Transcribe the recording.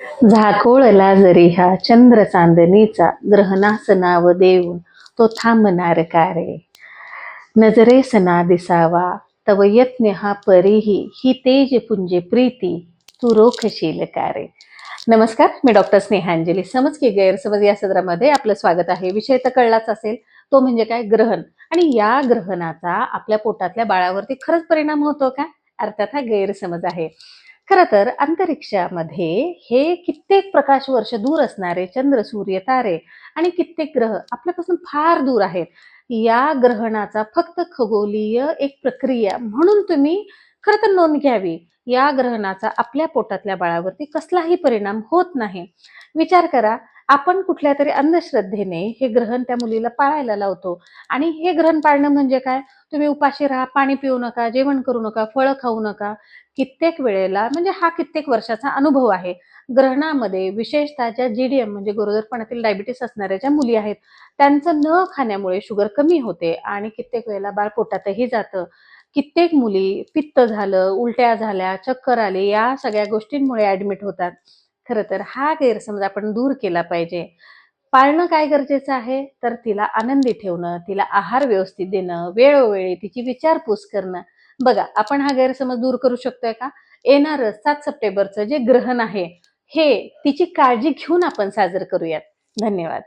झाकोळला जरी हा चंद्र चांदणीचा, ग्रहणास नाव देऊन तो थांबणार का रे. नजरेस ना दिसावा तव यत्न हा परीही, ही तेज पुंजे प्रीती तू रोखशील का रे. नमस्कार, मी डॉक्टर स्नेहांजली. समज की गैरसमज या सदरामध्ये आपलं स्वागत आहे. विषय तर कळलाच असेल, तो म्हणजे काय, ग्रहण. आणि या ग्रहणाचा आपल्या पोटातल्या बाळावरती खरंच परिणाम होतो का, अर्थात हा गैरसमज आहे. खरं तर अंतरिक्षामध्ये हे कित्येक प्रकाश वर्ष दूर असणारे चंद्र, सूर्य, तारे आणि कित्येक ग्रह आपल्यापासून फार दूर आहेत. या ग्रहणाचा फक्त खगोलीय एक प्रक्रिया म्हणून तुम्ही खरं तर नोंद घ्यावी. या ग्रहणाचा आपल्या पोटातल्या बाळावरती कसलाही परिणाम होत नाही. विचार करा, आपण कुठल्या तरी अंधश्रद्धेने हे ग्रहण त्या मुलीला पाळायला लावतो. आणि हे ग्रहण पाळणं म्हणजे काय, तुम्ही उपाशी राहा, पाणी पिऊ नका, जेवण करू नका, फळं खाऊ नका. कित्येक वेळेला म्हणजे हा कित्येक वर्षाचा अनुभव आहे. ग्रहणामध्ये विशेषतः ज्या जीडीएम म्हणजे गरोदरपणातील डायबिटीस असणाऱ्या ज्या मुली आहेत, त्यांचं न खाण्यामुळे शुगर कमी होते आणि कित्येक वेळेला बाळ पोटातही जातं. कित्येक मुली पित्त झालं, उलट्या झाल्या, चक्कर आले, या सगळ्या गोष्टींमुळे ऍडमिट होतात. खरं तर हा गैरसमज आपण दूर केला पाहिजे. पाळणं काय गरजेचं आहे, तर तिला आनंदी ठेवणं, तिला आहार व्यवस्थित देणं, वेळोवेळी तिची विचारपूस करणं. बघा, आपण हा गैरसमज दूर करू शकतोय का? येणारं 7 सप्टेंबरचं जे ग्रहण आहे, हे तिची काळजी घेऊन आपण साजरं करूयात. धन्यवाद.